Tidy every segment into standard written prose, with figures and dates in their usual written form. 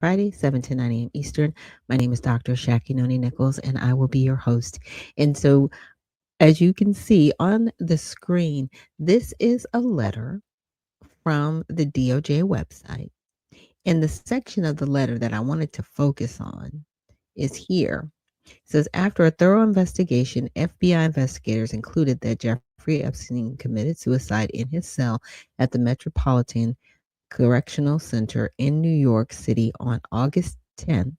Friday, 7 to 9 a.m. Eastern. My name is Dr. Shakinoni Nichols, and I will be your host. And so, as you can see on the screen, this is a letter from the DOJ website. And the section of the letter that I wanted to focus on is here. It says, after a thorough investigation, FBI investigators concluded that Jeffrey Epstein committed suicide in his cell at the Metropolitan Correctional Center in New York City on August 10th,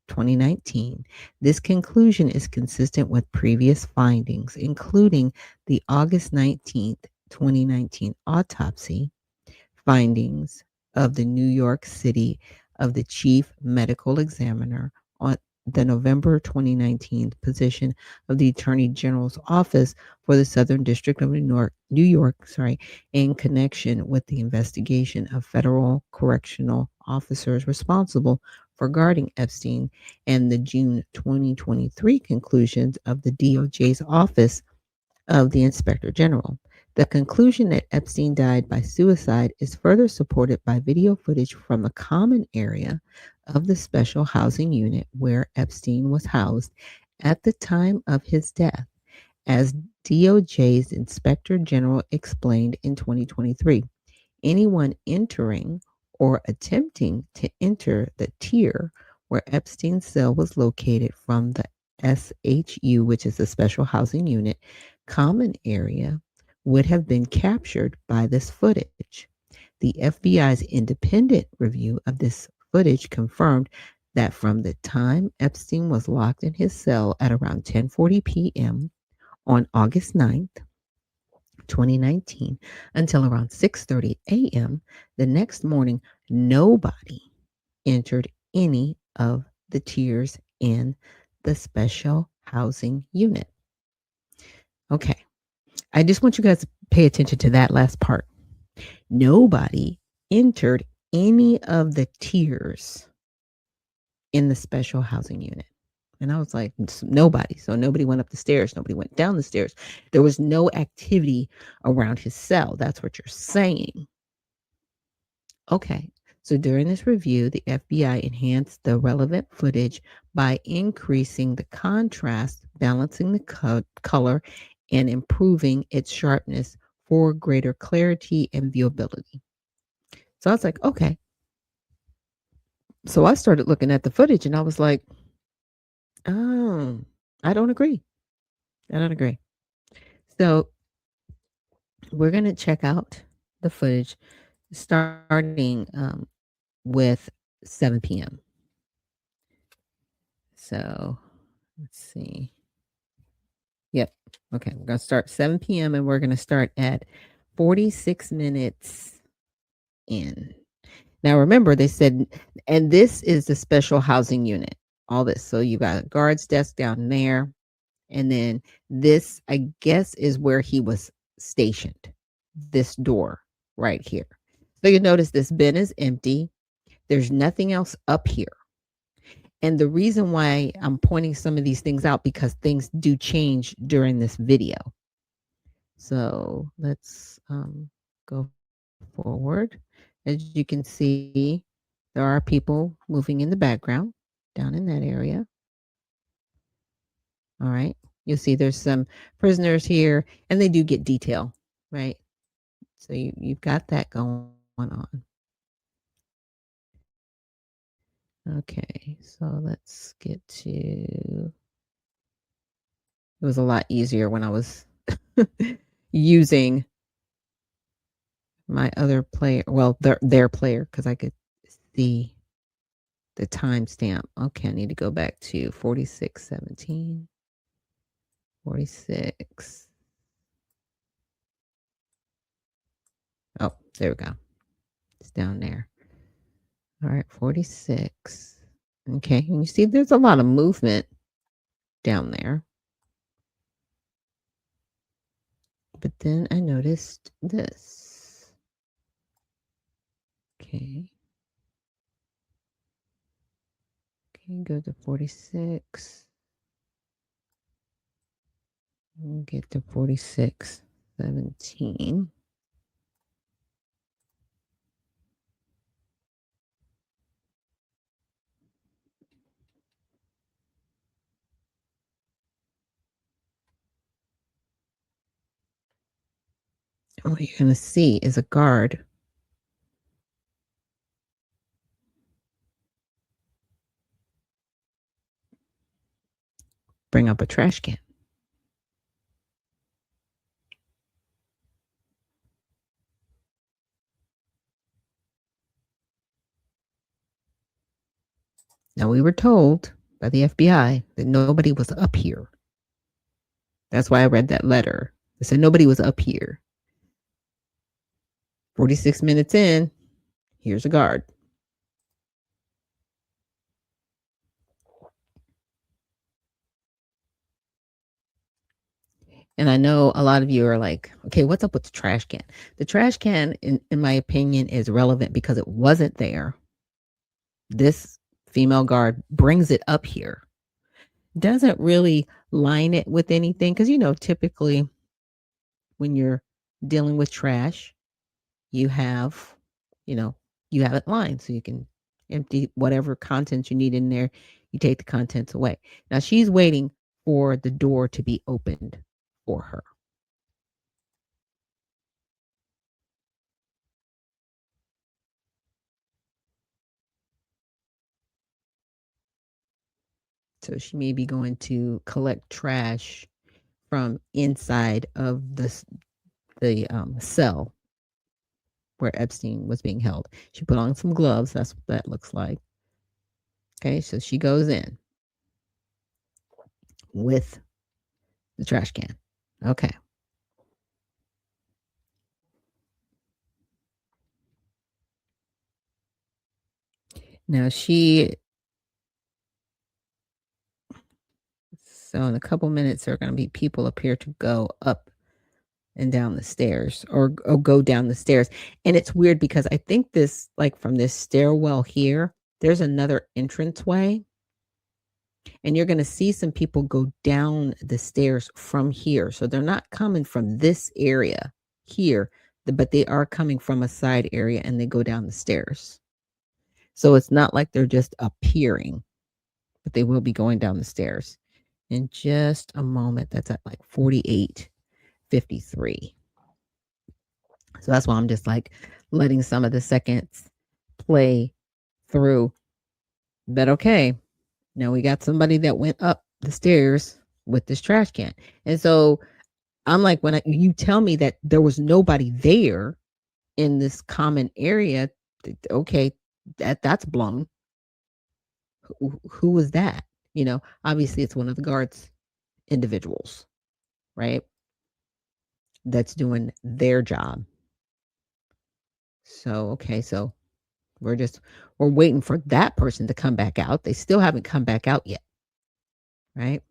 2019. This conclusion is consistent with previous findings, including the August 19th, 2019 autopsy findings of the New York City of the Chief Medical Examiner on the November 2019 position of the Attorney General's office for the Southern District of New York, in connection with the investigation of federal correctional officers responsible for guarding Epstein, and the June 2023 conclusions of the DOJ's Office of the Inspector General. The conclusion that Epstein died by suicide is further supported by video footage from a common area of the special housing unit where Epstein was housed at the time of his death, as DOJ's Inspector General explained in 2023. Anyone entering or attempting to enter the tier where Epstein's cell was located from the SHU, which is the special housing unit, common area, would have been captured by this footage. The FBI's independent review of this footage confirmed that from the time Epstein was locked in his cell at around 10:40 p.m. on August 9th, 2019, until around 6:30 a.m. the next morning, nobody entered any of the tiers in the special housing unit. Okay. I just want you guys to pay attention to that last part. Nobody entered any of the tiers in the special housing unit. And I was like, nobody. So nobody went up the stairs. Nobody went down the stairs. There was no activity around his cell. That's what you're saying. Okay. So during this review, the FBI enhanced the relevant footage by increasing the contrast, balancing the color, and improving its sharpness for greater clarity and viewability. So I was like, okay. So I started looking at the footage and I was like, oh, I don't agree. I don't agree. So we're going to check out the footage starting with 7 p.m. So let's see. Yep. Okay. We're going to start 7 p.m. and we're going to start at 46 minutes in. Now, remember, they said, and this is the special housing unit, all this. So you got a guard's desk down there. And then this, I guess, is where he was stationed, this door right here. So you notice this bin is empty. There's nothing else up here. And the reason why I'm pointing some of these things out, because things do change during this video. So let's go forward. As you can see, there are people moving in the background down in that area. All right. You'll see there's some prisoners here, and they do get detail, right? So you've got that going on. Okay, so let's get to, it was a lot easier when I was using my other player, well, their player, because I could see the timestamp. Okay, I need to go back to 46:17. 46. Oh, there we go. It's down there. All right, 46. Okay, and you see there's a lot of movement down there. But then I noticed this. Okay. Okay, go to 46. We'll get to 46:17. And what you're going to see is a guard bring up a trash can. Now, we were told by the FBI that nobody was up here. That's why I read that letter. They said nobody was up here. 46 minutes in, here's a guard. And I know a lot of you are like, okay, what's up with the trash can? The trash can, in my opinion, is relevant because it wasn't there. This female guard brings it up here. Doesn't really line it with anything because, typically when you're dealing with trash, you have, you know, you have it lined so you can empty whatever contents you need in there. You take the contents away. Now she's waiting for the door to be opened for her. So she may be going to collect trash from inside of the cell where Epstein was being held. She put on some gloves. That's what that looks like. Okay, so she goes in with the trash can. Okay. Now so in a couple minutes, there are going to be people appear to go up and down the stairs or go down the stairs. And it's weird because I think this, like from this stairwell here, there's another entranceway. And you're going to see some people go down the stairs from here. So they're not coming from this area here, but they are coming from a side area and they go down the stairs. So it's not like they're just appearing, but they will be going down the stairs. In just a moment, that's at like 48:53. So that's why I'm just like letting some of the seconds play through. But okay, now we got somebody that went up the stairs with this trash can. And so I'm like, when you tell me that there was nobody there in this common area, okay, that's blown. Who was that? Obviously it's one of the guards individuals, right? That's doing their job. So, okay, so we're waiting for that person to come back out. They still haven't come back out yet, right?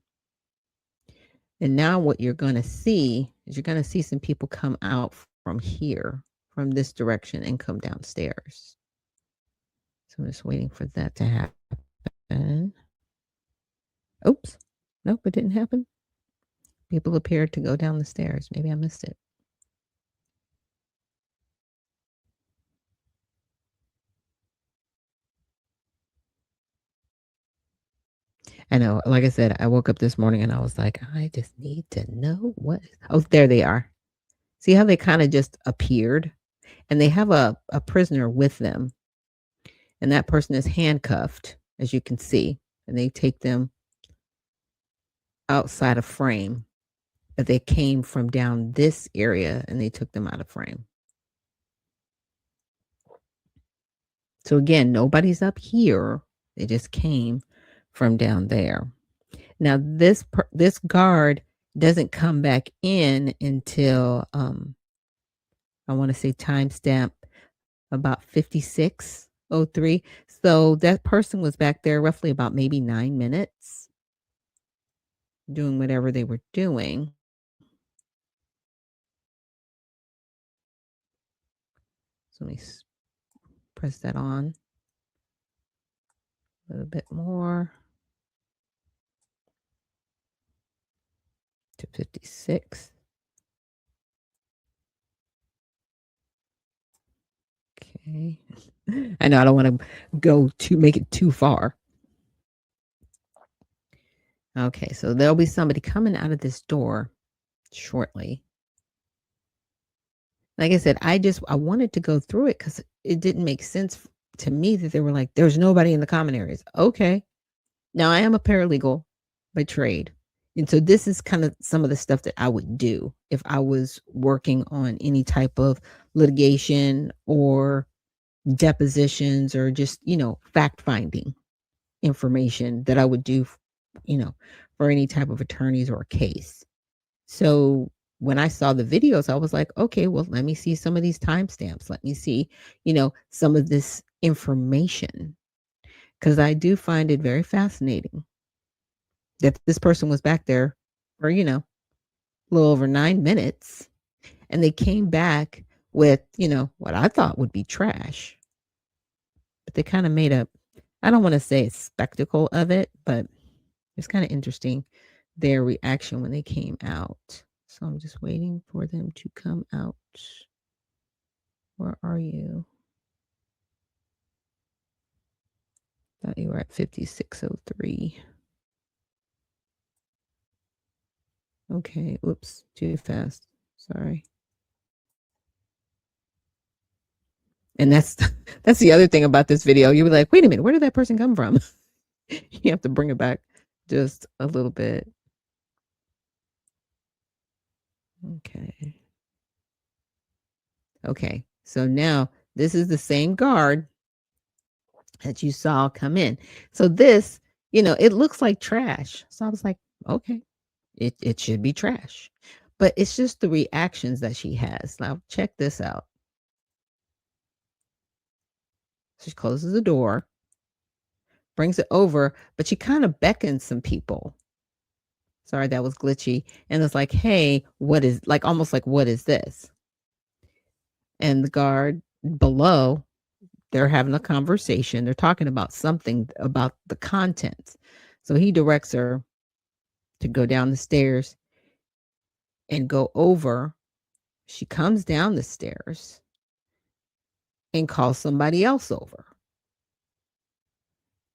And now what you're going to see is you're going to see some people come out from here, from this direction, and come downstairs. So I'm just waiting for that to happen. Oops. Nope, it didn't happen. People appeared to go down the stairs. Maybe I missed it. I know. Like I said, I woke up this morning and I was like, I just need to know what. Oh, there they are. See how they kind of just appeared? And they have a prisoner with them. And that person is handcuffed, as you can see. And they take them outside of frame. But they came from down this area and they took them out of frame. So again, nobody's up here. They just came from down there. Now this guard doesn't come back in until I want to say timestamp about 56:03. So that person was back there roughly about maybe 9 minutes doing whatever they were doing. So let me press that on a little bit more to 56. Okay. I know I don't want to make it too far. Okay, so there'll be somebody coming out of this door shortly. Like I said, I wanted to go through it because it didn't make sense to me that they were like, "There's nobody in the common areas." Okay. Now I am a paralegal by trade, and so this is kind of some of the stuff that I would do if I was working on any type of litigation or depositions or just, fact finding information that I would do, you know, for any type of attorneys or a case. So when I saw the videos, I was like, okay, well, let me see some of these timestamps. Let me see, some of this information because I do find it very fascinating that this person was back there for, a little over 9 minutes and they came back with, what I thought would be trash, but they kind of made a, I don't want to say a spectacle of it, but it's kind of interesting their reaction when they came out. So I'm just waiting for them to come out. Where are you? Thought you were at 5603. Okay, oops, too fast. Sorry. And that's that's the other thing about this video. You were like, wait a minute, where did that person come from? You have to bring it back just a little bit. Okay. Okay. So now this is the same guard that you saw come in. So this, it looks like trash. So I was like, okay, it should be trash. But it's just the reactions that she has. Now check this out. She closes the door, brings it over, but she kind of beckons some people. Sorry, that was glitchy. And it's like, hey, what is like almost like what is this? And the guard below, they're having a conversation. They're talking about something about the contents. So he directs her to go down the stairs and go over. She comes down the stairs and calls somebody else over.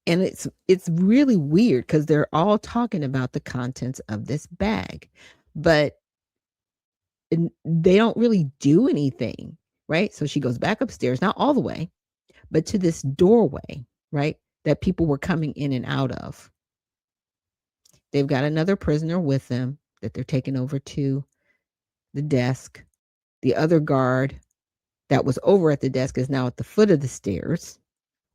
And it's really weird because they're all talking about the contents of this bag, but they don't really do anything, right? So she goes back upstairs, not all the way, but to this doorway, right? That people were coming in and out of. They've got another prisoner with them that they're taking over to the desk. The other guard that was over at the desk is now at the foot of the stairs,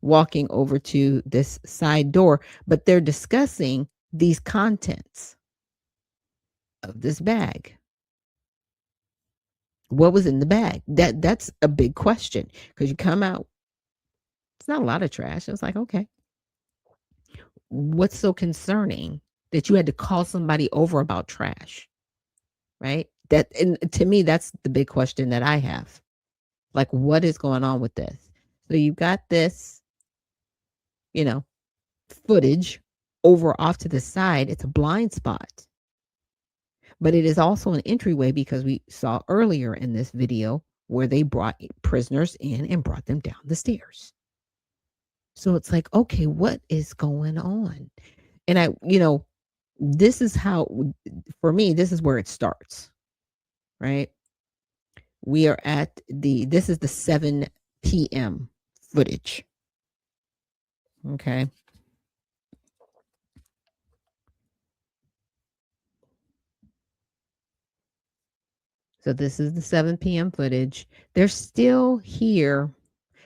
walking over to this side door, but they're discussing these contents of this bag. What was in the bag? That's a big question because you come out, it's not a lot of trash. I was like, okay, what's so concerning that you had to call somebody over about trash, right? That and to me, that's the big question that I have. Like, what is going on with this? So you've got this, you know, footage over off to the side. It's a blind spot, but it is also an entryway because we saw earlier in this video where they brought prisoners in and brought them down the stairs. So it's like, okay, what is going on? And this is how, for me, this is where it starts, right? We are at this is the 7 p.m. footage. Okay. So this is the 7 p.m. footage. They're still here.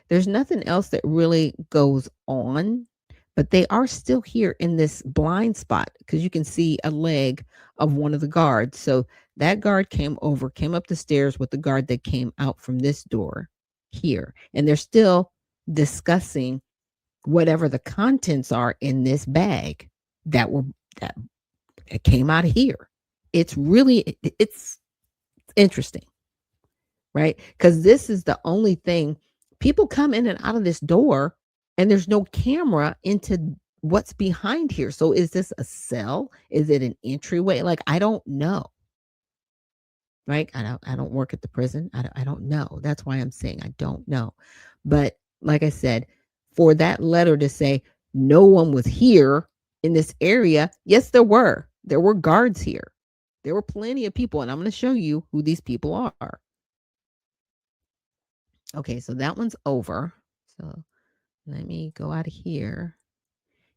There's nothing else that really goes on, but they are still here in this blind spot because you can see a leg of one of the guards. So that guard came up the stairs with the guard that came out from this door here. And they're still discussing whatever the contents are in this bag that came out of here. It's interesting, right? Because this is the only thing people come in and out of this door, and there's no camera into what's behind here. So is this a cell? Is it an entryway? Like I don't know, right? I don't work at the prison. I don't know. That's why I'm saying I don't know. But like I said, for that letter to say no one was here in this area, yes, there were. There were guards here. There were plenty of people, and I'm going to show you who these people are. Okay, so that one's over. So let me go out of here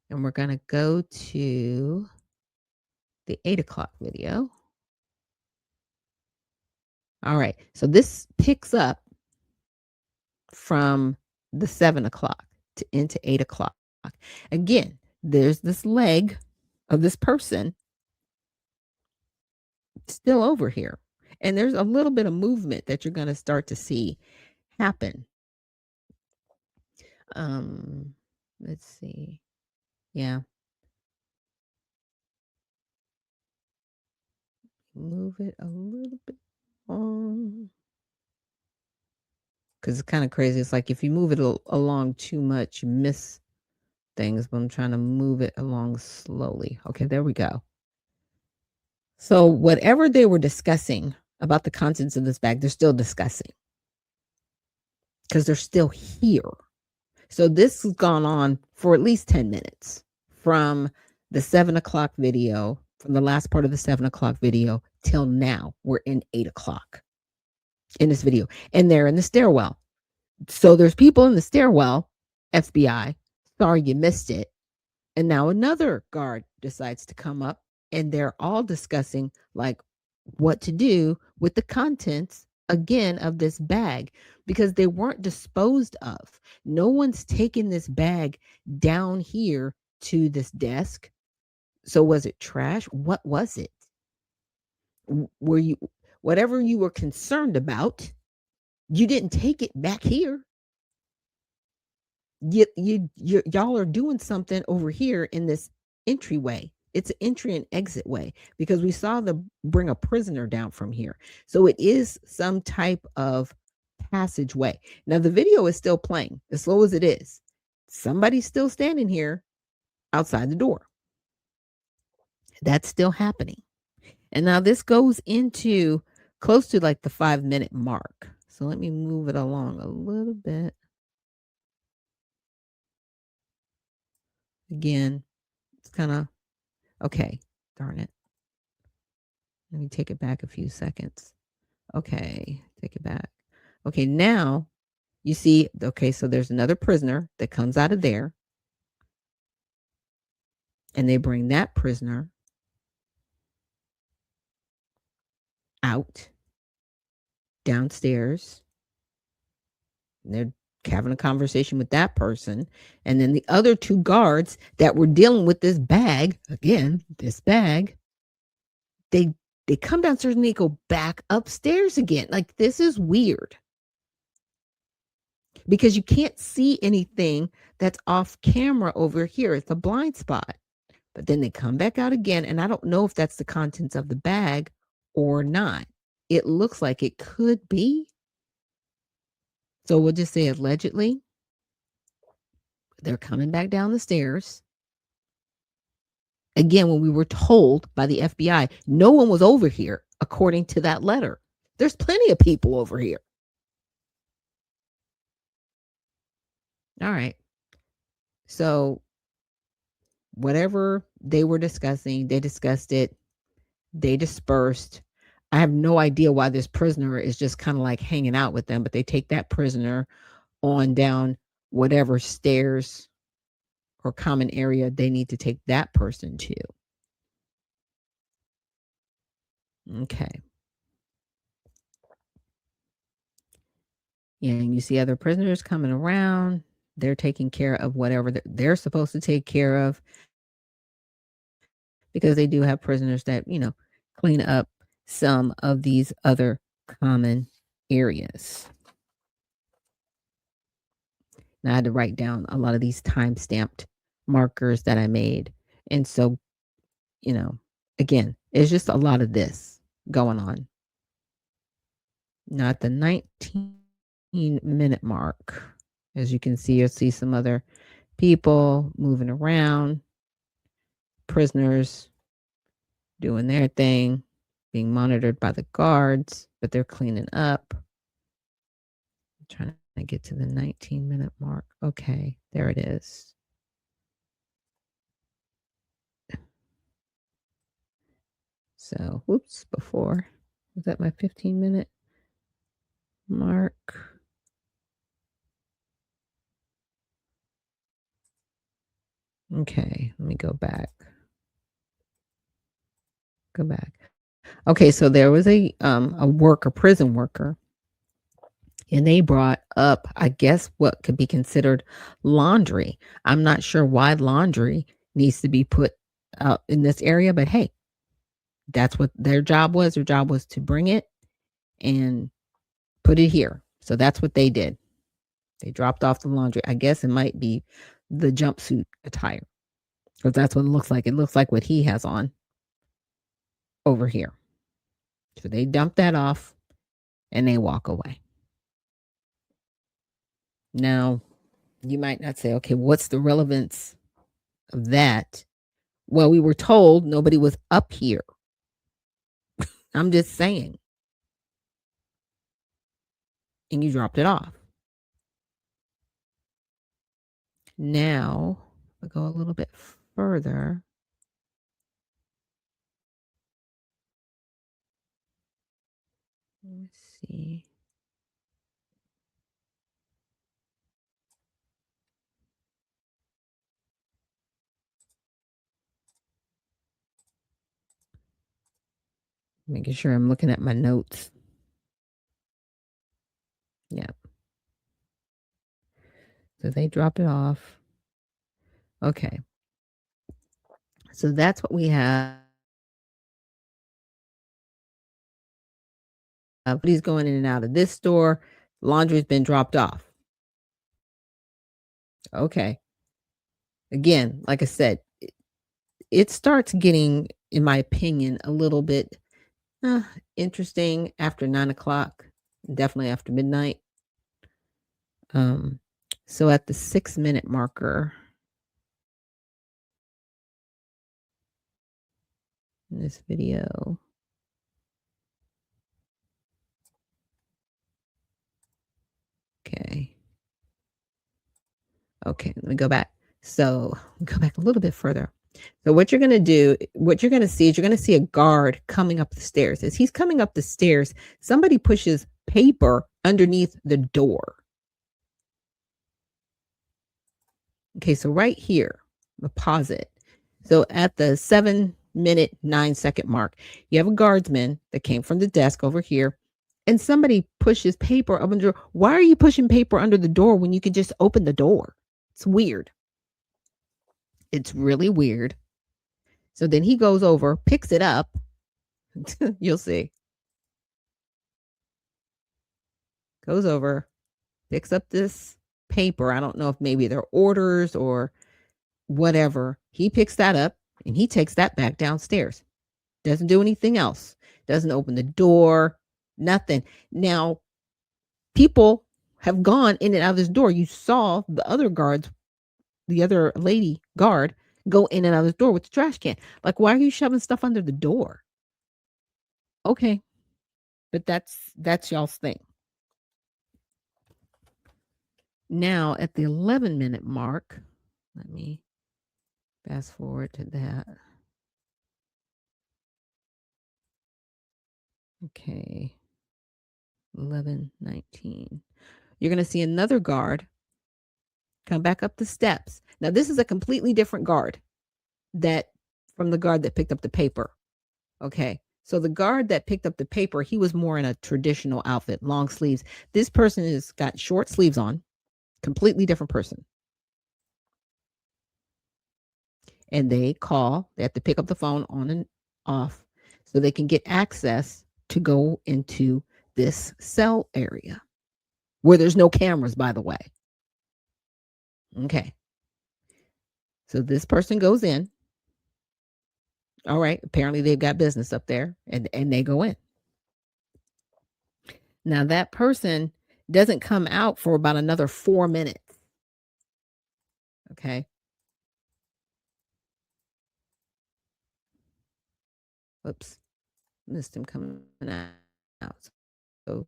and we're going to go to the 8 o'clock video. All right, so this picks up from the 7 o'clock to into 8 o'clock. Again, there's this leg of this person still over here. And there's a little bit of movement that you're going to start to see happen. Um, let's see. Yeah. Move it a little bit on. Because it's kind of crazy. It's like if you move it along too much, you miss things, but I'm trying to move it along slowly. Okay, there we go. So, whatever they were discussing about the contents of this bag, they're still discussing because they're still here. So, this has gone on for at least 10 minutes from the 7 o'clock video, from the last part of the 7 o'clock video till now. We're in 8 o'clock in this video, and they're in the stairwell. So, there's people in the stairwell, FBI. Sorry you missed it. And now another guard decides to come up and they're all discussing like what to do with the contents again of this bag because they weren't disposed of. No one's taken this bag down here to this desk. So was it trash? What was it? Were you whatever you were concerned about, you didn't take it back here. Y'all are doing something over here in this entryway. It's an entry and exit way because we saw them bring a prisoner down from here. So it is some type of passageway. Now the video is still playing as slow as it is. Somebody's still standing here outside the door. That's still happening. And now this goes into close to like the 5-minute mark. So let me move it along a little bit. Again, it's kind of okay. Darn it. Let me take it back a few seconds. Okay, take it back. Okay, now you see, okay, so there's another prisoner that comes out of there, and they bring that prisoner out downstairs. And they're having a conversation with that person. And then the other two guards that were dealing with this bag, again, this bag, they come downstairs and they go back upstairs again. Like this is weird. Because you can't see anything that's off camera over here. It's a blind spot. But then they come back out again, and I don't know if that's the contents of the bag or not. It looks like it could be. So we'll just say allegedly. They're coming back down the stairs. Again, when we were told by the FBI, no one was over here, according to that letter. There's plenty of people over here. All right. So whatever they were discussing, they discussed it. They dispersed. I have no idea why this prisoner is just kind of like hanging out with them, but they take that prisoner on down whatever stairs or common area they need to take that person to. Okay. And you see other prisoners coming around. They're taking care of whatever they're supposed to take care of because they do have prisoners that, clean up some of these other common areas. And I had to write down a lot of these time-stamped markers that I made. And so, again, it's just a lot of this going on. Now at the 19-minute mark, as you can see, you'll see some other people moving around, prisoners doing their thing, being monitored by the guards, but they're cleaning up. I'm trying to get to the 19-minute mark. Okay, there it is. So, whoops, before, was that my 15-minute mark? Okay, let me go back. Go back. Okay, so there was a worker, prison worker, and they brought up, I guess, what could be considered laundry. I'm not sure why laundry needs to be put out in this area, but hey, that's what their job was. Their job was to bring it and put it here. So that's what they did. They dropped off the laundry. I guess it might be the jumpsuit attire because that's what it looks like. It looks like what he has on over here. So they dump that off and they walk away. Now, you might not say, okay, what's the relevance of that? Well, we were told nobody was up here. I'm just saying. And you dropped it off. Now, we'll go a little bit further. Let's see. Making sure I'm looking at my notes. Yeah. So they drop it off. Okay. So that's what we have. He's going in and out of this store. Laundry's been dropped off. Okay. Again, like I said, it starts getting, in my opinion, a little bit interesting after 9 o'clock, definitely after midnight. So at the 6-minute marker in this video, okay. Okay, let me go back. So go back a little bit further. So what you're going to do, what you're going to see is you're going to see a guard coming up the stairs. As he's coming up the stairs, somebody pushes paper underneath the door. Okay, so right here, pause it. So at the 7-minute, 9-second mark, you have a guardsman that came from the desk over here, and somebody pushes paper up under. Why are you pushing paper under the door when you could just open the door? It's weird. It's really weird. So then he goes over, picks it up. You'll see. Goes over, picks up this paper. I don't know if maybe they're orders or whatever. He picks that up and he takes that back downstairs. Doesn't do anything else. Doesn't open the door, nothing. Now, people have gone in and out of this door. You saw the other guards, the other lady guard, go in and out of this door with the trash can. Like, why are you shoving stuff under the door? Okay. But that's y'all's thing. Now, at the 11-minute mark, let me fast forward to that. Okay. 11:19. You're going to see another guard come back up the steps. Now, this is a completely different guard that from the guard that picked up the paper. Okay. So the guard that picked up the paper, he was more in a traditional outfit, long sleeves. This person has got short sleeves on, completely different person. And they have to pick up the phone on and off so they can get access to go into this cell area where there's no cameras, by the way. Okay. So this person goes in. All right. Apparently they've got business up there and they go in. Now that person doesn't come out for about another 4 minutes. Okay. Whoops. Missed him coming out. So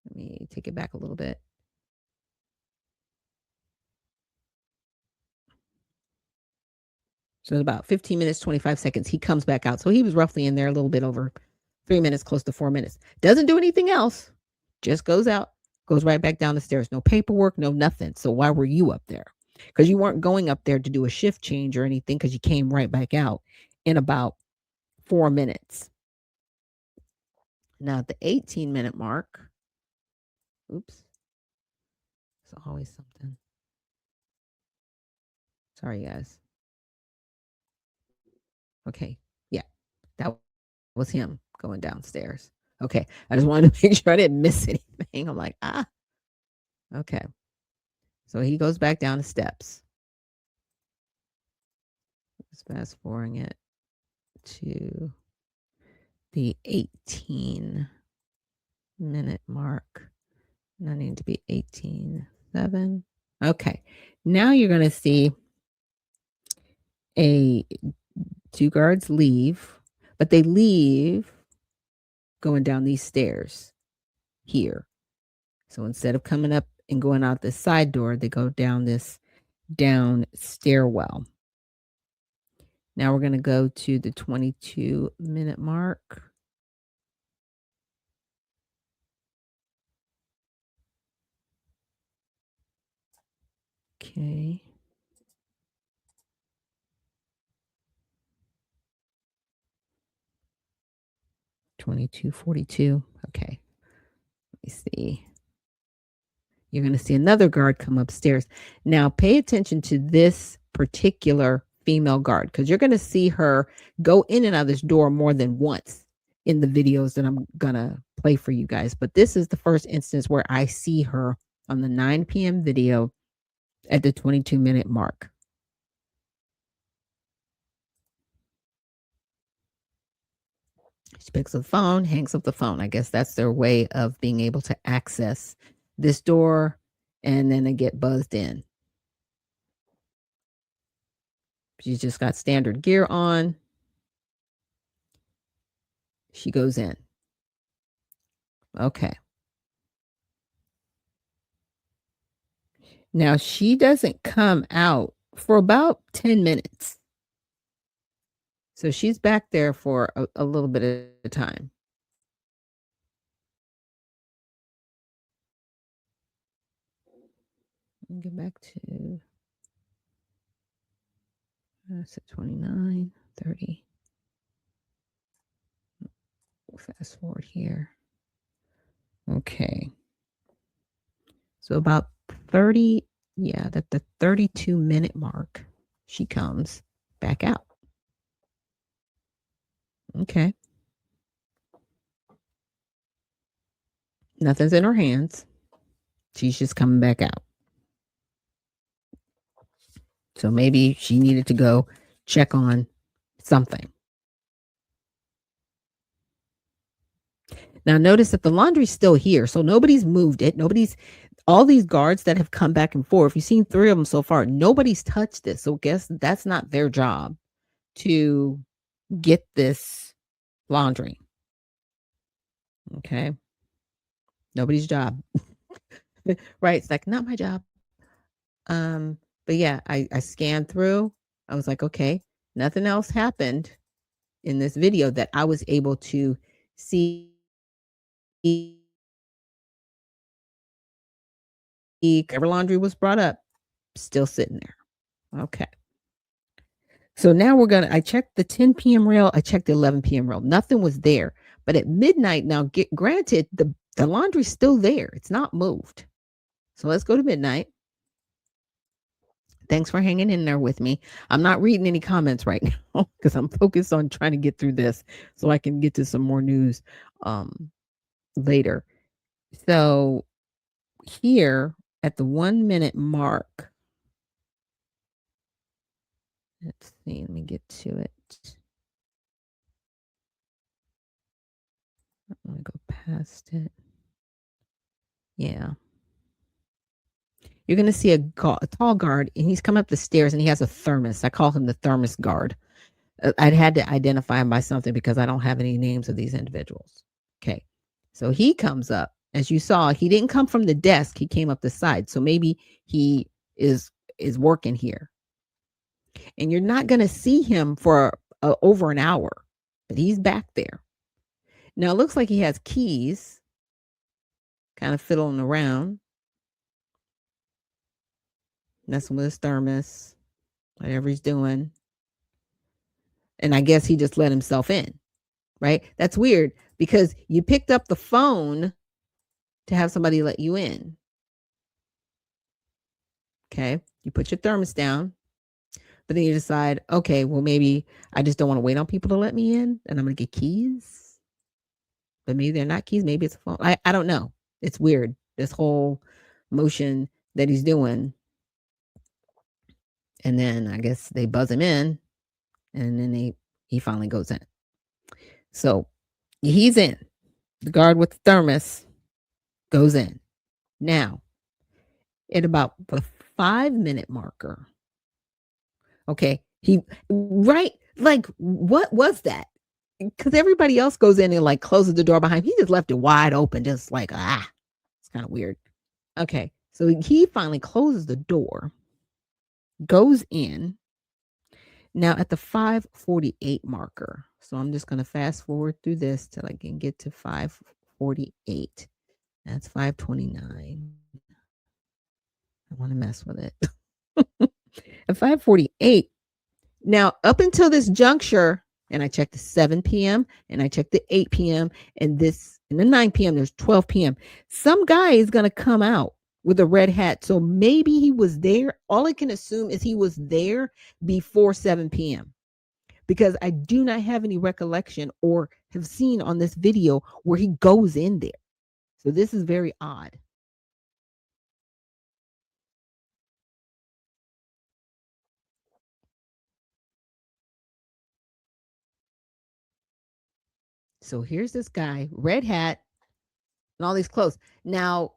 let me take it back a little bit. So in about 15 minutes, 25 seconds, he comes back out. So he was roughly in there a little bit over 3 minutes, close to 4 minutes. Doesn't do anything else. Just goes out, goes right back down the stairs. No paperwork, no nothing. So why were you up there? because you weren't going up there to do a shift change or anything because you came right back out in about 4 minutes. Now, at the 18-minute mark, oops, it's always something. Sorry, guys. Okay. Yeah, that was him going downstairs. Okay. I just wanted to make sure I didn't miss anything. I'm like, okay. So he goes back down the steps. Just fast forwarding it to the 18-minute mark. I need to be 18:07. Okay. Now you're going to see two guards leave, but they leave going down these stairs here. So instead of coming up and going out this side door, they go down this down stairwell. Now we're going to go to the 22-minute mark. Okay. $22.42. Okay. Let me see. You're going to see another guard come upstairs. Now, pay attention to this particular female guard because you're going to see her go in and out of this door more than once in the videos that I'm going to play for you guys. But this is the first instance where I see her on the 9 p.m. video at the 22-minute mark. She picks up the phone, hangs up the phone. I guess that's their way of being able to access this door, and then they get buzzed in. She's just got standard gear on. She goes in. Okay. Now she doesn't come out for about 10 minutes. So she's back there for a little bit of time. Get back to that's at 29, 30. Fast forward here. Okay. So about 30, at the 32-minute mark, she comes back out. Okay. Nothing's in her hands. She's just coming back out. So maybe she needed to go check on something. Now notice that the laundry's still here. So nobody's moved it. All these guards that have come back and forth, you've seen 3 of them so far. Nobody's touched this. So guess that's not their job to get this laundry. Okay. Nobody's job. Right. It's like, not my job. But yeah, I scanned through. I was like, okay, nothing else happened in this video that I was able to see. Cover laundry was brought up, still sitting there. Okay. So now I checked the 10 p.m. rail. I checked the 11 p.m. rail. Nothing was there. But at midnight, now granted, the laundry's still there. It's not moved. So let's go to midnight. Thanks for hanging in there with me. I'm not reading any comments right now because I'm focused on trying to get through this so I can get to some more news later. So here at the 1 minute mark, let's see, let me get to it. I'm going to go past it. Yeah. You're going to see a tall guard, and he's come up the stairs, and he has a thermos. I call him the thermos guard. I'd had to identify him by something because I don't have any names of these individuals. Okay. So he comes up. As you saw, he didn't come from the desk. He came up the side. So maybe he is working here. And you're not going to see him for over an hour, but he's back there. Now, it looks like he has keys, kind of fiddling around. messing with his thermos, whatever he's doing. And I guess he just let himself in, right? That's weird because you picked up the phone to have somebody let you in. Okay. You put your thermos down, but then you decide, okay, well, maybe I just don't want to wait on people to let me in and I'm going to get keys. But maybe they're not keys. Maybe it's a phone. I don't know. It's weird. This whole motion that he's doing. And then I guess they buzz him in and then he finally goes in. So he's in. The guard with the thermos goes in. Now, at about the 5-minute marker, okay, like, what was that? Because everybody else goes in and like closes the door behind him. He just left it wide open, just like, it's kind of weird. Okay, so he finally closes the door, goes in. Now at the 5:48 marker, so I'm just going to fast forward through this till I can get to 5:48. That's 5:29. I want to mess with it. At 5:48. Now, up until this juncture, and I checked the 7 p.m. and I checked the 8 p.m. and the 9 p.m. There's 12 p.m. Some guy is going to come out with a red hat. So maybe he was there. All I can assume is he was there before 7 p.m. because I do not have any recollection or have seen on this video where he goes in there. So this is very odd. So here's this guy, red hat, and all these clothes. Now,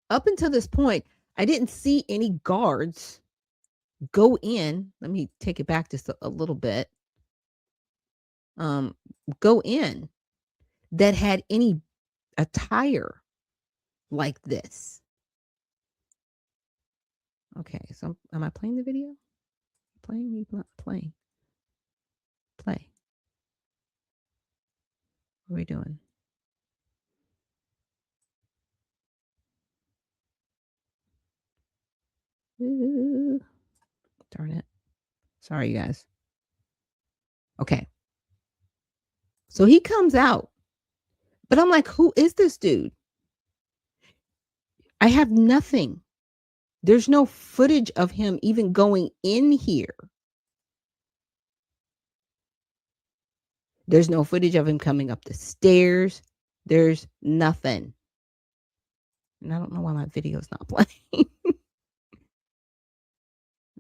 up until this point, I didn't see any guards go in. Let me take it back just a little bit. Go in that had any attire like this. Okay, so am I playing the video? Playing? You not playing? Play. What are we doing? Ooh, darn it. Sorry, you guys. Okay. So he comes out, but I'm like, who is this dude? I have nothing. There's no footage of him even going in here. There's no footage of him coming up the stairs. There's nothing. And I don't know why my video's not playing.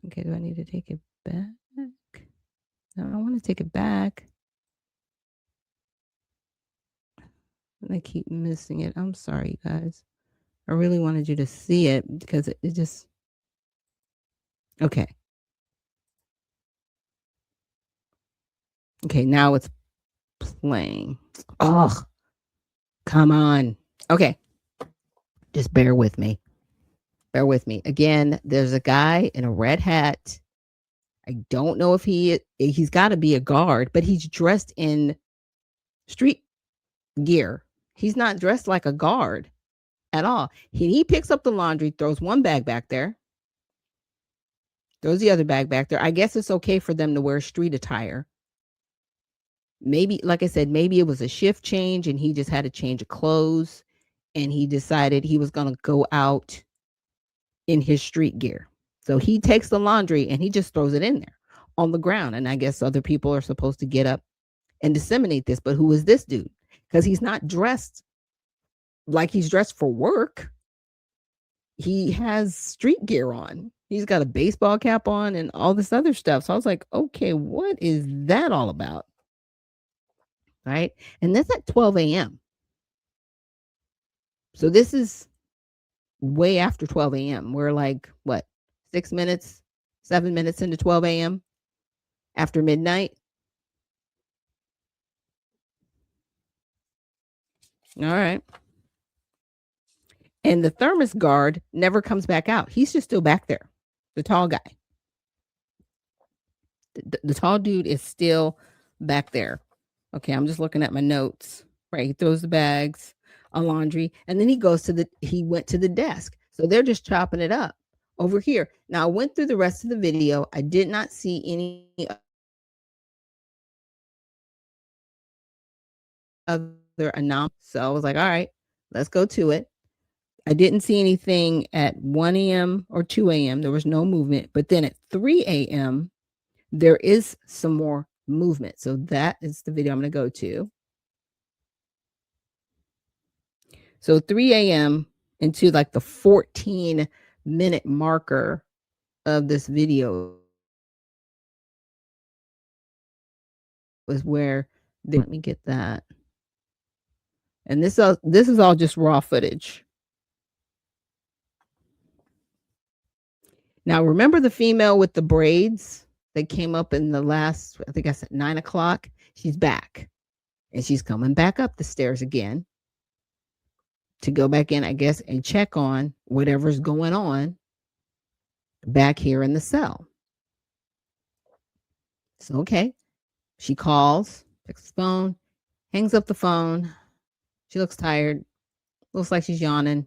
Okay, do I need to take it back? No, I don't want to take it back. I keep missing it. I'm sorry, you guys. I really wanted you to see it because it just... Okay. Okay, now it's playing. Oh, come on. Okay. Just bear with me. Bear with me. Again, there's a guy in a red hat. I don't know if he's got to be a guard, but he's dressed in street gear. He's not dressed like a guard at all. He picks up the laundry, throws one bag back there, throws the other bag back there. I guess it's okay for them to wear street attire. Maybe, like I said, maybe it was a shift change and he just had a change of clothes and he decided he was going to go out in his street gear. So he takes the laundry and he just throws it in there on the ground. And I guess other people are supposed to get up and disseminate this. But who is this dude? Because he's not dressed like he's dressed for work. He has street gear on. He's got a baseball cap on and all this other stuff. So I was like, okay, what is that all about? Right. And that's at 12 a.m. So this is way after 12 a.m. We're like, what, 6 minutes, 7 minutes into 12 a.m. after midnight. All right. And the thermos guard never comes back out. He's just still back there, the tall guy. The tall dude is still back there. Okay, I'm just looking at my notes. Right, he throws the bags on laundry, and then he went to the desk. So they're just chopping it up. over here. Now I went through the rest of the video. I did not see any other announcement. So I was like, all right, let's go to it. I didn't see anything at 1 a.m. or 2 a.m. There was no movement. But then at 3 a.m., there is some more movement. So that is the video I'm going to go to. So 3 a.m. into like the 14-minute marker of this video was where let me get that. And this is all just raw footage. Now remember the female with the braids that came up in the last, I think I said 9 o'clock? She's back. And she's coming back up the stairs again to go back in, I guess, and check on whatever's going on back here in the cell. So, okay. She calls, picks the phone, hangs up the phone. She looks tired. Looks like she's yawning.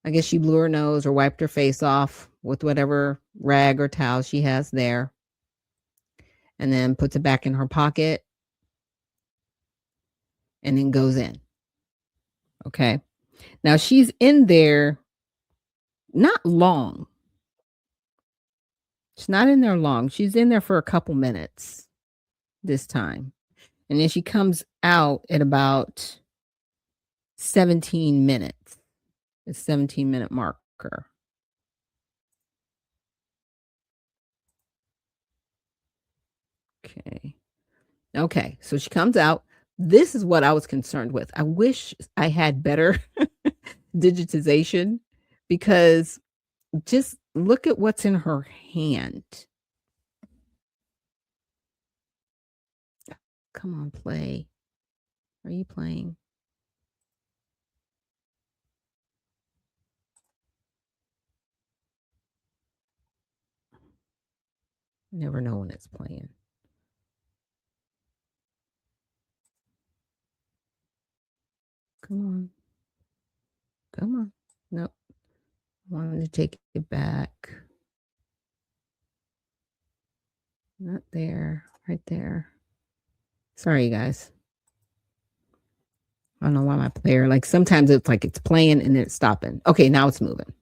I guess she blew her nose or wiped her face off with whatever rag or towel she has there. And then puts it back in her pocket. And then goes in. Okay. Now she's in there not long. She's not in there long. She's in there for a couple minutes this time. And then she comes out at about 17 minutes. The 17-minute marker. Okay. So she comes out. This is what I was concerned with. I wish I had better digitization because just look at what's in her hand. Come on, play. Are you playing? Never know when it's playing. Come on. Come on. Nope. I wanted to take it back. Not there. Right there. Sorry, you guys. I don't know why my player, like sometimes it's like it's playing and then it's stopping. Okay, now it's moving.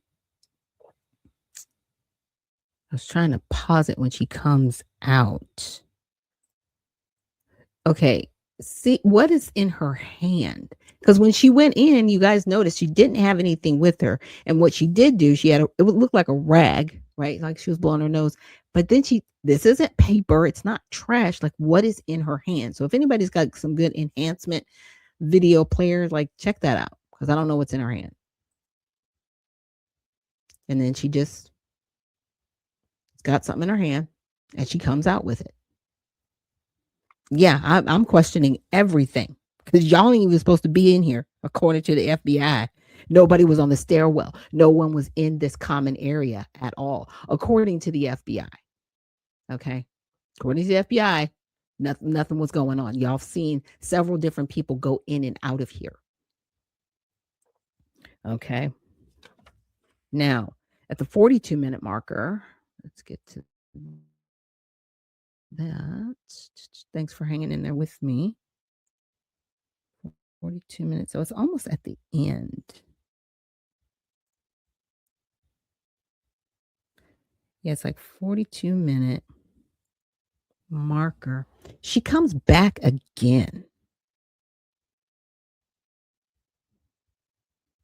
I was trying to pause it when she comes out. Okay, see what is in her hand. Because when she went in, you guys noticed she didn't have anything with her. And what she did do, she had it would look like a rag, right? Like she was blowing her nose. But then this isn't paper, it's not trash. Like what is in her hand? So if anybody's got some good enhancement video players, like check that out. Because I don't know what's in her hand. And then she just got something in her hand and she comes out with it. Yeah, I'm questioning everything because y'all ain't even supposed to be in here, according to the FBI. Nobody was on the stairwell. No one was in this common area at all, according to the FBI. Okay, according to the FBI, nothing was going on. Y'all have seen several different people go in and out of here. Okay. Now, at the 42-minute marker, let's get to that. Thanks for hanging in there with me. 42 minutes. So it's almost at the end. Yeah, it's like 42-minute marker. She comes back again.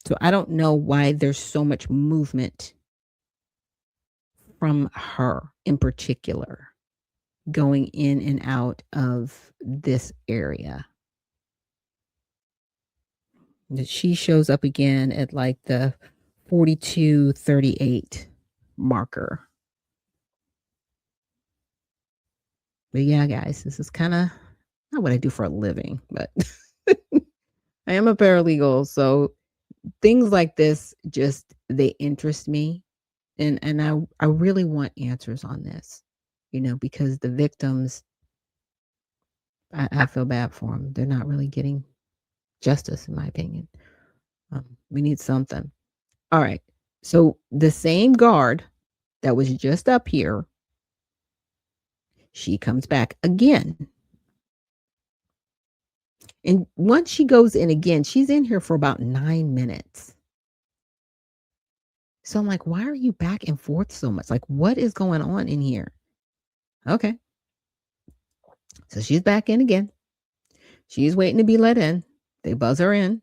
So I don't know why there's so much movement from her in particular going in and out of this area. She shows up again at like the 42:38 marker. But yeah, guys, this is kind of not what I do for a living, but I am a paralegal, so things like this just they interest me, and I really want answers on this, because the victims, I feel bad for them. They're not really getting justice, in my opinion. We need something. All right. So the same guard that was just up here, she comes back again. And once she goes in again, she's in here for about 9 minutes. So I'm like, why are you back and forth so much? Like, what is going on in here? Okay. So she's back in again. She's waiting to be let in. They buzz her in.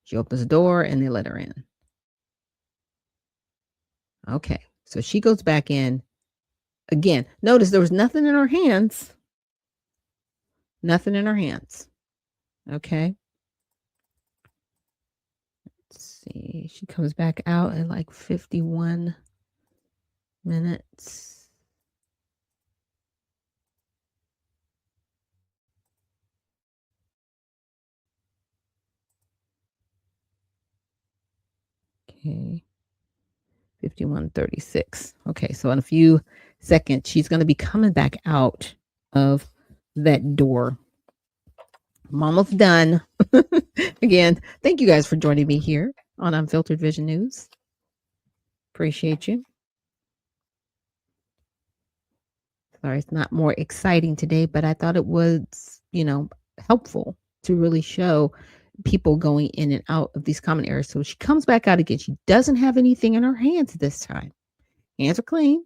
She opens the door and they let her in. Okay. So she goes back in again. Notice there was nothing in her hands. Nothing in her hands. Okay. Let's see. She comes back out at like 51 minutes. Okay. 51:36. Okay, so in a few seconds, she's going to be coming back out of that door. I'm almost done. Again, thank you guys for joining me here on Unfiltered Vision News. Appreciate you. Sorry, it's not more exciting today, but I thought it was, helpful to really show people going in and out of these common areas. So she comes back out again. She doesn't have anything in her hands this time. Hands are clean,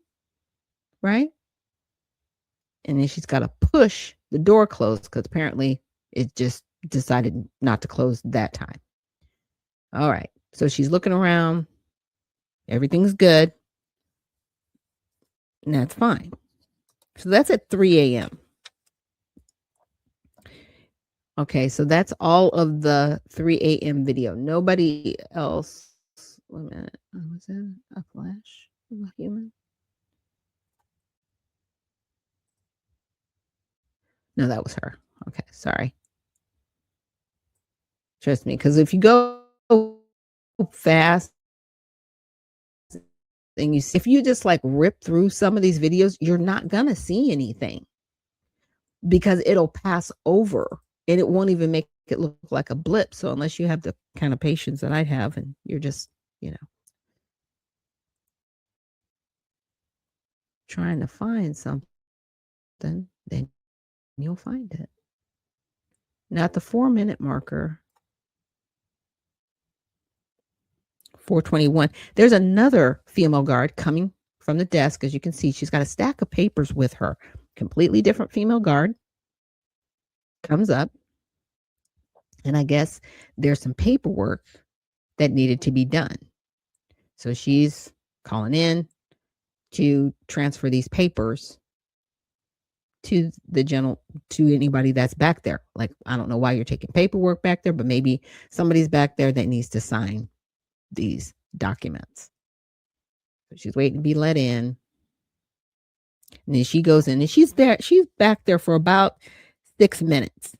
right? And then she's got to push the door closed because apparently it just decided not to close that time. All right. So she's looking around. Everything's good. And that's fine. So that's at 3 a.m. Okay. So that's all of the 3 a.m. video. Nobody else. Wait a minute. Was that a flash of a human? No, that was her. Okay. Sorry. Trust me. Because if you go fast, and if you just like rip through some of these videos, you're not gonna see anything because it'll pass over and it won't even make it look like a blip. So unless you have the kind of patience that I have and you're just, trying to find something, then you'll find it. Now at the 4-minute marker, 4:21, there's another female guard coming from the desk. As you can see, she's got a stack of papers with her. Completely different female guard comes up. And I guess there's some paperwork that needed to be done. So she's calling in to transfer these papers to to anybody that's back there. Like, I don't know why you're taking paperwork back there, but maybe somebody's back there that needs to sign these documents. So she's waiting to be let in. And then she goes in and she's back there for about 6 minutes.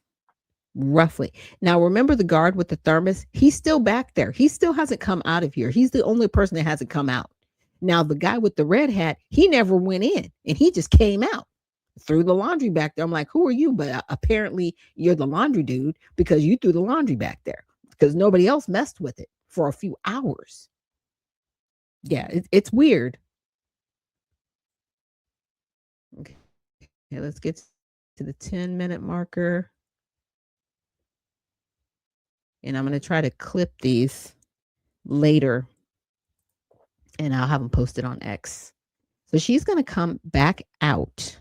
Roughly. Now, remember the guard with the thermos? He's still back there. He still hasn't come out of here. He's the only person that hasn't come out. Now, the guy with the red hat, he never went in and he just came out threw the laundry back there. I'm like, who are you? But apparently, you're the laundry dude because you threw the laundry back there because nobody else messed with it for a few hours. Yeah, it's weird. Okay, let's get to the 10-minute marker. And I'm going to try to clip these later and I'll have them posted on X. So she's going to come back out.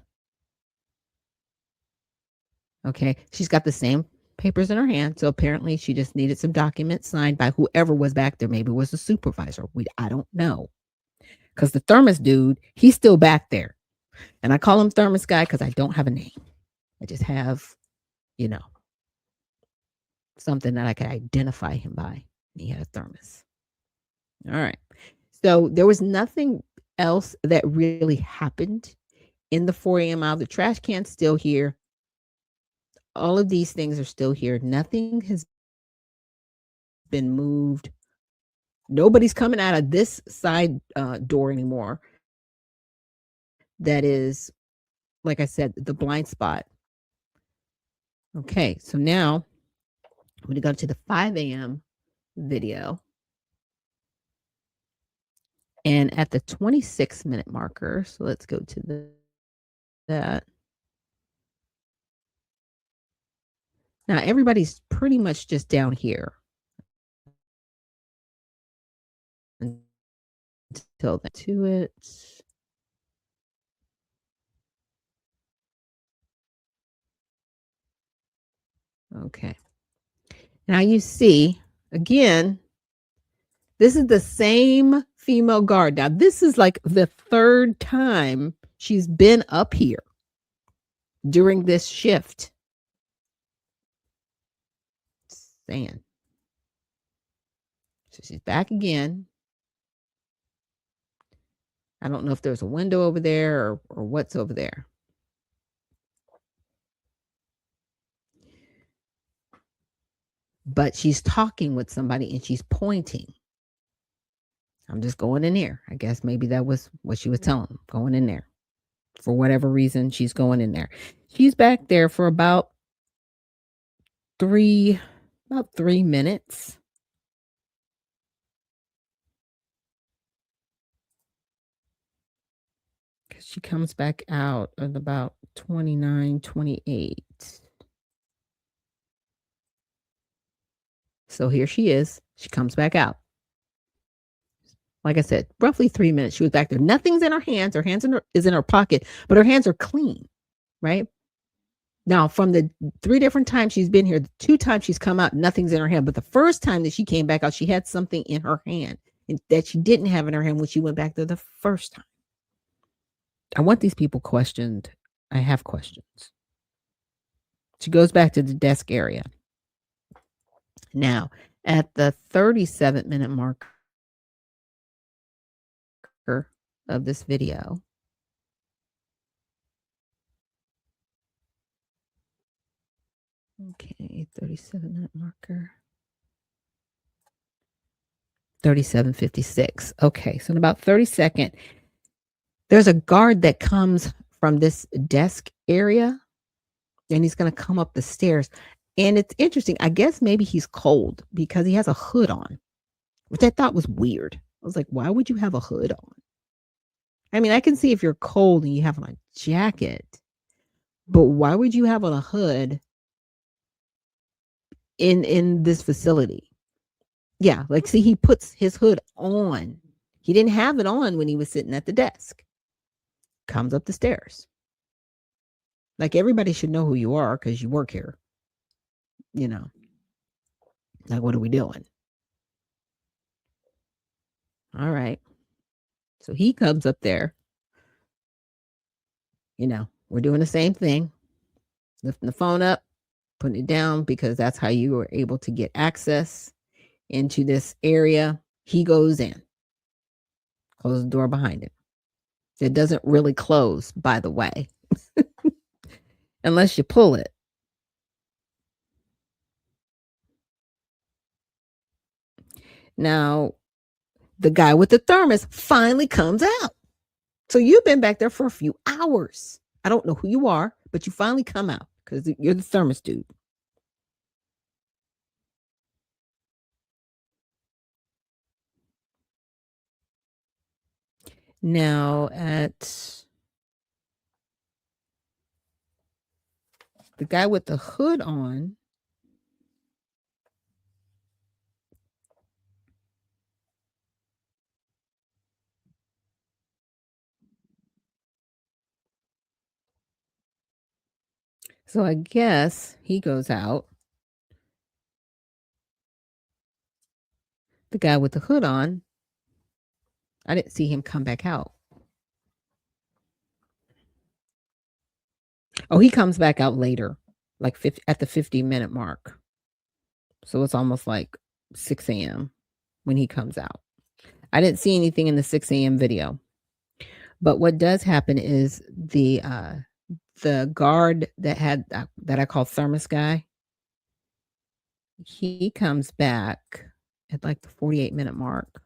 Okay. She's got the same papers in her hand. So apparently she just needed some documents signed by whoever was back there. Maybe it was the supervisor. I don't know. Because the thermos dude, he's still back there. And I call him thermos guy because I don't have a name. I just have, something that I could identify him by. He had a thermos. All right. So there was nothing else that really happened in the 4 a.m. hour. The trash can's still here. All of these things are still here. Nothing has been moved. Nobody's coming out of this side door anymore. That is, like I said, the blind spot. Okay, so now I'm going to go to the 5 a.m. video. And at the 26-minute marker, so let's go to that. Now everybody's pretty much just down here until then to it. Okay. Now you see, again, this is the same female guard. Now, this is like the third time she's been up here during this shift. Saying. So she's back again. I don't know if there's a window over there or what's over there. But she's talking with somebody and she's pointing. I'm just going in there. I guess maybe that was what she was telling them, going in there. For whatever reason, she's going in there. She's back there for about 3 minutes. She comes back out at about 29, 28. So here she is. She comes back out. Like I said, roughly 3 minutes. She was back there. Nothing's in her hands. Her hands is in her pocket, but her hands are clean, right? Now, from the 3 different times she's been here, the 2 times she's come out, nothing's in her hand. But the first time that she came back out, she had something in her hand that she didn't have in her hand when she went back there the first time. I want these people questioned. I have questions. She goes back to the desk area. Now, at the 37-minute marker of this video, okay, 37-minute marker, 37:56. Okay, so in about 32nd, there's a guard that comes from this desk area, and he's going to come up the stairs. And it's interesting. I guess maybe he's cold because he has a hood on, which I thought was weird. I was like, why would you have a hood on? I mean, I can see if you're cold and you have on a jacket, but why would you have on a hood in this facility? Yeah, like see, he puts his hood on. He didn't have it on when he was sitting at the desk. Comes up the stairs. Like everybody should know who you are because you work here. You know, like what are we doing? All right. So he comes up there. You know, we're doing the same thing. Lifting the phone up, putting it down because that's how you were able to get access into this area. He goes in, close the door behind him. It doesn't really close, by the way, unless you pull it. Now, the guy with the thermos finally comes out. So you've been back there for a few hours. I don't know who you are, but you finally come out because you're the thermos dude. Now, at the guy with the hood on, so I guess he goes out. The guy with the hood on, I didn't see him come back out. Oh, he comes back out later, like at the 50-minute mark. So it's almost like 6 a.m. when he comes out. I didn't see anything in the 6 a.m. video. But what does happen is the guard that had that I call thermos guy, he comes back at like the 48-minute mark.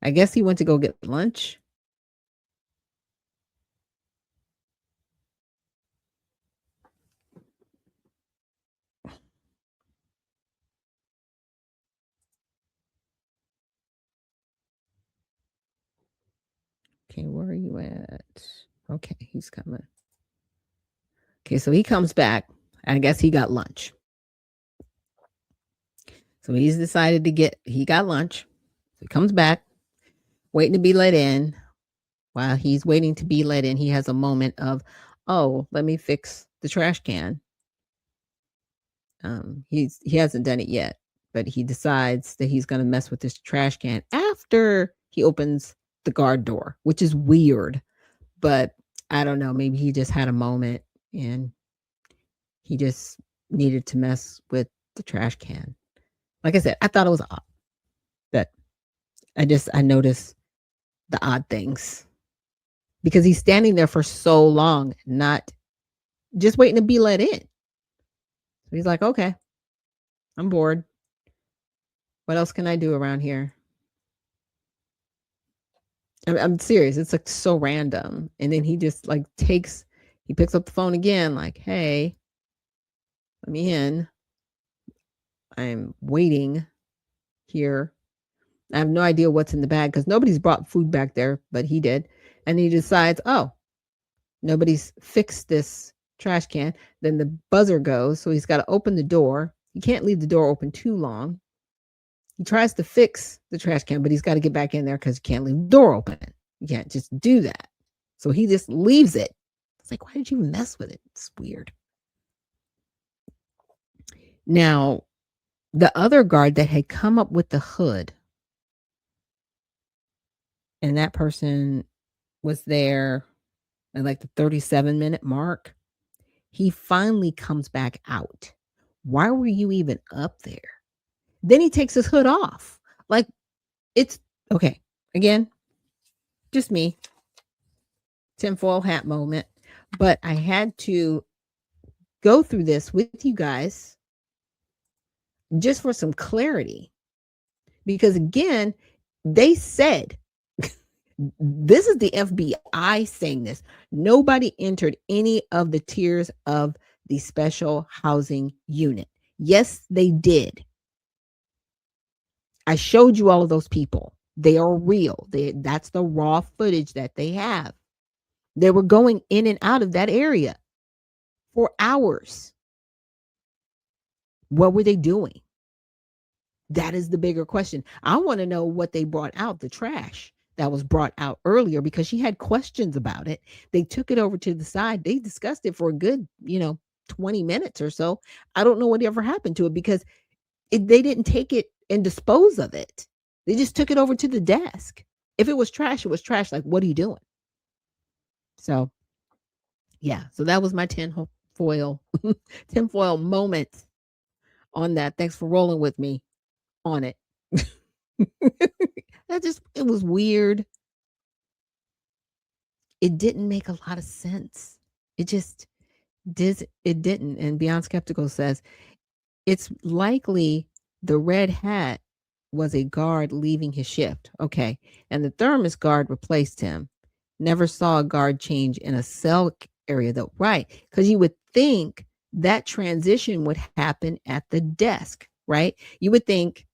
I guess he went to go get lunch. Okay, where are you at? Okay, he's coming. Okay, so he comes back. I guess he got lunch. So he's decided he got lunch. So he comes back, waiting to be let in. While he's waiting to be let in, he has a moment of, oh, let me fix the trash can. He hasn't done it yet, but he decides that he's going to mess with this trash can after he opens the guard door, which is weird. But I don't know, maybe he just had a moment and he just needed to mess with the trash can. Like I said, I thought it was odd, but I noticed the odd things because he's standing there for so long, not just waiting to be let in. So he's like, okay, I'm bored. What else can I do around here? I'm serious. It's like so random. And then he just like he picks up the phone again, like, hey, let me in. I'm waiting here. I have no idea what's in the bag because nobody's brought food back there, but he did. And he decides, oh, nobody's fixed this trash can. Then the buzzer goes. So he's got to open the door. He can't leave the door open too long. He tries to fix the trash can, but he's got to get back in there because you can't leave the door open. You can't just do that. So he just leaves it. It's like, why did you mess with it? It's weird. Now, the other guard that had come up with the hood, and that person was there at like the 37-minute mark, he finally comes back out. Why were you even up there? Then he takes his hood off. Like, it's okay. Again, just me. Tinfoil hat moment. But I had to go through this with you guys just for some clarity. Because again, they said, this is the FBI saying this. Nobody entered any of the tiers of the special housing unit. Yes, they did. I showed you all of those people. They are real. That's the raw footage that they have. They were going in and out of that area for hours. What were they doing? That is the bigger question. I want to know what they brought out, the trash that was brought out earlier, because she had questions about it. They took it over to the side. They discussed it for a good, 20 minutes or so. I don't know what ever happened to it because they didn't take it and dispose of it. They just took it over to the desk. If it was trash, it was trash. Like, what are you doing? So, yeah. So that was my tinfoil, tinfoil moment on that. Thanks for rolling with me on it. It was weird. It didn't make a lot of sense. It just it didn't. And Beyond Skeptical says it's likely the red hat was a guard leaving his shift. Okay. And the thermos guard replaced him. Never saw a guard change in a cell area though. Right. Because you would think that transition would happen at the desk, right? You would think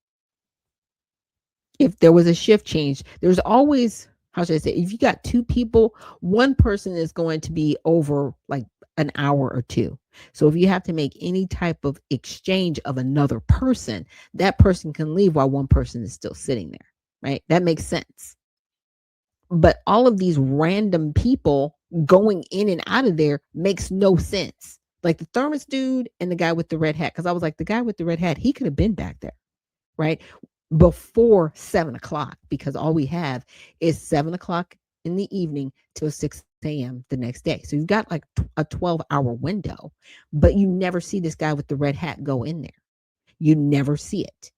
if there was a shift change, there's always, how should I say, if you got two people, one person is going to be over like an hour or two. So if you have to make any type of exchange of another person, that person can leave while one person is still sitting there, right? That makes sense. But all of these random people going in and out of there makes no sense. Like the thermos dude and the guy with the red hat, because I was like, the guy with the red hat, he could have been back there, right? Before 7 o'clock, because all we have is 7 o'clock in the evening till 6 a.m. the next day. So you've got like a 12-hour window, but you never see this guy with the red hat go in there. You never see it.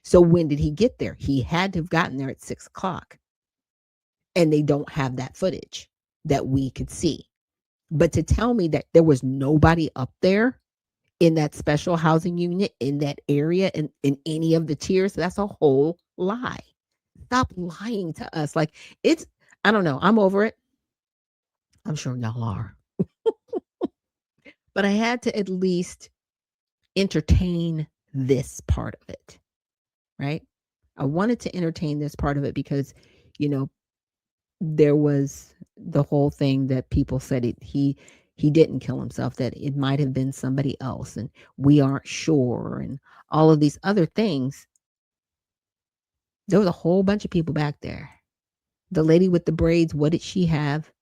So when did he get there? He had to have gotten there at 6 o'clock. And they don't have that footage that we could see. But to tell me that there was nobody up there in that special housing unit in that area in any of the tiers, that's a whole lie. Stop lying to us. Like I don't know. I'm over it. I'm sure y'all are. But I had to at least entertain this part of it, right? I wanted to entertain this part of it because, you know, there was the whole thing that people said he didn't kill himself, that it might have been somebody else, and we aren't sure, and all of these other things. There was a whole bunch of people back there. The lady with the braids, what did she have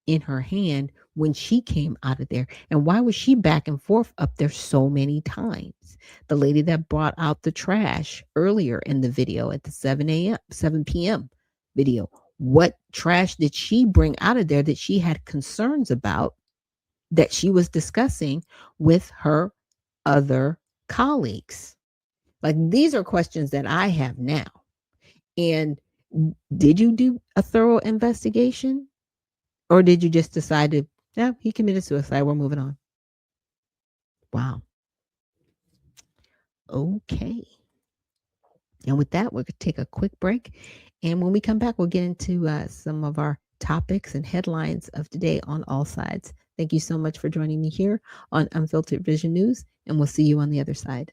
in her hand when she came out of there? And why was she back and forth up there so many times? The lady that brought out the trash earlier in the video at the 7 p.m. video, what trash did she bring out of there that she had concerns about, that she was discussing with her other colleagues? Like, these are questions that I have now. And did you do a thorough investigation? Or did you just decide to, yeah, he committed suicide, we're moving on? Wow. Okay. And with that, we're going to take a quick break. And when we come back, we'll get into some of our topics and headlines of today on all sides. Thank you so much for joining me here on Unfiltered Vision News, and we'll see you on the other side.